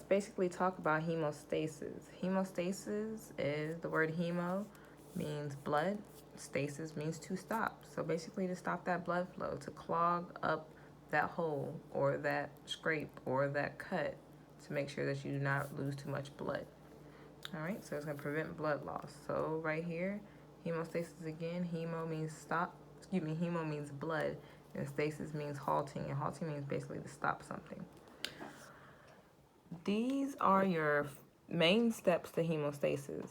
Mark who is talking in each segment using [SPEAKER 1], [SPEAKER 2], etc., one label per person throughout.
[SPEAKER 1] basically talk about hemostasis. Hemostasis is the word hemo means blood, stasis means to stop. So basically to stop that blood flow, to clog up that hole or that scrape or that cut to make sure that you do not lose too much blood. All right, so it's going to prevent blood loss. So right here, hemostasis again, hemo means stop, hemo means blood, and stasis means halting, and halting means basically to stop something. These are your main steps to hemostasis.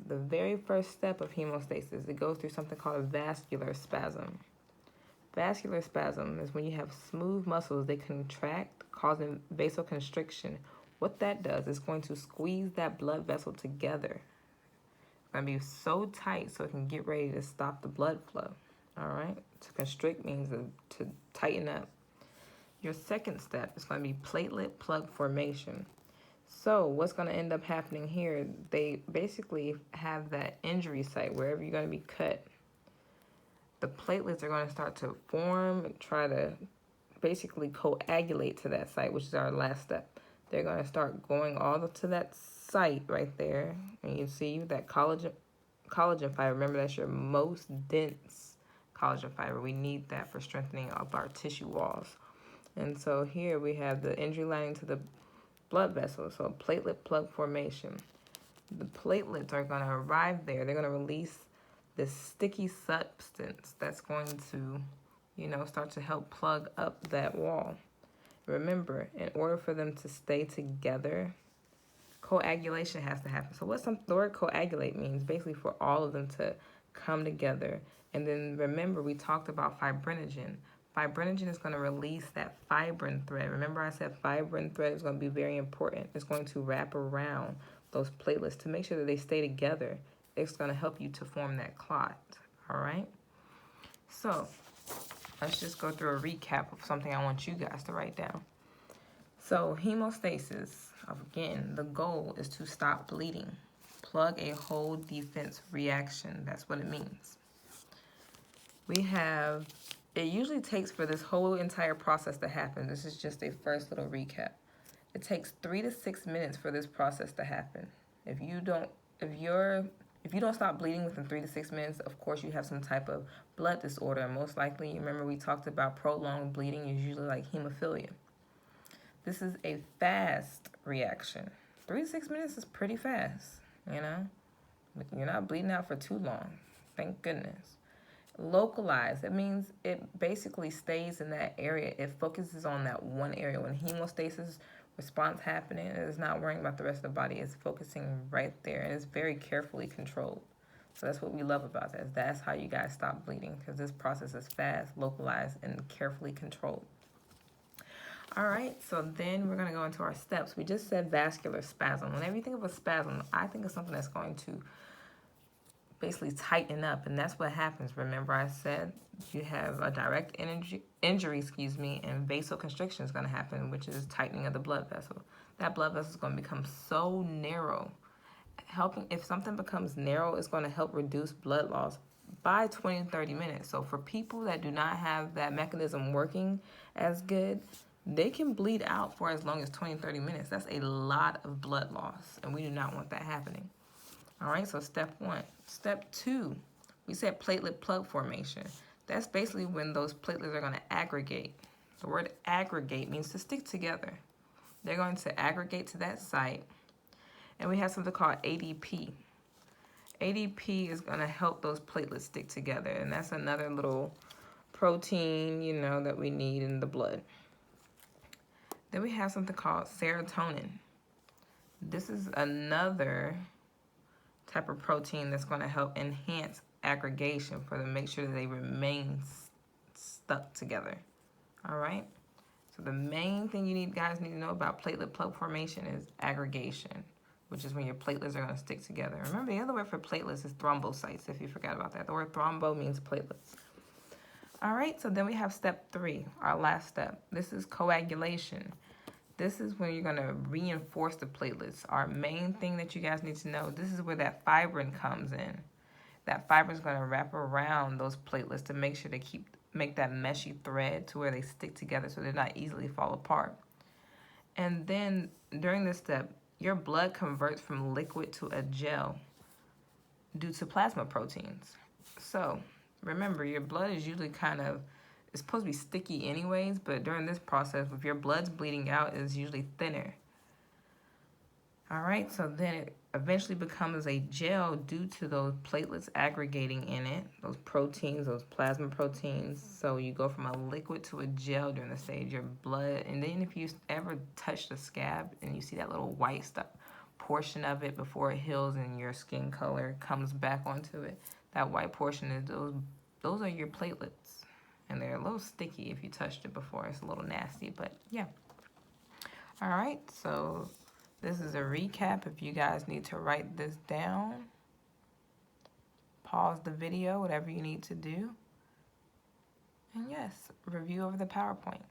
[SPEAKER 1] The very first step of hemostasis, it goes through something called a vascular spasm. Vascular spasm is when you have smooth muscles, they contract, causing vasoconstriction. What that does is going to squeeze that blood vessel together. It's going to be so tight so it can get ready to stop the blood flow. All right? To constrict means to tighten up. Your second step is going to be platelet plug formation. So what's going to end up happening here, they basically have that injury site wherever you're going to be cut. The platelets are going to start to form and try to basically coagulate to that site, which is our last step. They're going to start going all to that site right there. And you see that collagen fiber. Remember, that's your most dense collagen fiber. We need that for strengthening up our tissue walls. And so here we have the injury lining to the blood vessel, so platelet plug formation. The platelets are going to arrive there. They're going to release this sticky substance that's going to, start to help plug up that wall. Remember, in order for them to stay together, coagulation has to happen. So the word coagulate means basically for all of them to come together. And then remember, we talked about fibrinogen. Fibrinogen is going to release that fibrin thread. Remember I said fibrin thread is going to be very important. It's going to wrap around those platelets to make sure that they stay together. It's going to help you to form that clot. All right? So let's just go through a recap of something I want you guys to write down. So hemostasis, again, the goal is to stop bleeding. Plug a whole defense reaction. That's what it means. It usually takes for this whole entire process to happen. This is just a first little recap. It takes 3 to 6 minutes for this process to happen. If you don't stop bleeding within 3 to 6 minutes, of course you have some type of blood disorder. Most likely, remember we talked about prolonged bleeding is usually like hemophilia. This is a fast reaction. 3 to 6 minutes is pretty fast, You're not bleeding out for too long. Thank goodness. Localized, it means it basically stays in that area. It focuses on that one area. When hemostasis response happening, it is not worrying about the rest of the body. It's focusing right there, and it's very carefully controlled. So that's what we love about that. That's how you guys stop bleeding, because this process is fast, localized, and carefully controlled. All right, so then we're going to go into our steps. We just said vascular spasm. Whenever you think of a spasm, I think of something that's going to basically tighten up, and that's what happens. Remember I said you have a direct injury, and vasoconstriction is going to happen, which is tightening of the blood vessel. That blood vessel is going to become so narrow. If something becomes narrow, it's going to help reduce blood loss by 20 to 30 minutes. So for people that do not have that mechanism working as good, they can bleed out for as long as 20 to 30 minutes. That's a lot of blood loss, and we do not want that happening. All right, so step 1. Step 2, we said platelet plug formation. That's basically when those platelets are going to aggregate. The word aggregate means to stick together. They're going to aggregate to that site, and we have something called ADP. ADP is going to help those platelets stick together, and that's another little protein, that we need in the blood. Then we have something called serotonin. This is another type of protein that's going to help enhance aggregation for them, make sure that they remain stuck together. All right? So the main thing you guys need to know about platelet plug formation is aggregation, which is when your platelets are going to stick together. Remember, the other word for platelets is thrombocytes, if you forgot about that. The word thrombo means platelets. All right, so then we have step 3, our last step. This is coagulation. This is when you're going to reinforce the platelets. Our main thing that you guys need to know, this is where that fibrin comes in. That fibrin is going to wrap around those platelets to make sure make that meshy thread to where they stick together so they're not easily fall apart. And then during this step, your blood converts from liquid to a gel due to plasma proteins. So remember, your blood is usually it's supposed to be sticky anyways, but during this process, if your blood's bleeding out, it's usually thinner. All right, so then it eventually becomes a gel due to those platelets aggregating in it, those proteins, those plasma proteins. So you go from a liquid to a gel during the stage, your blood. And then if you ever touch the scab and you see that little white stuff, portion of it before it heals and your skin color comes back onto it, that white portion is those are your platelets. And they're a little sticky if you touched it before. It's a little nasty, but yeah. All right, so this is a recap. If you guys need to write this down, pause the video, whatever you need to do. And yes, review over the PowerPoint.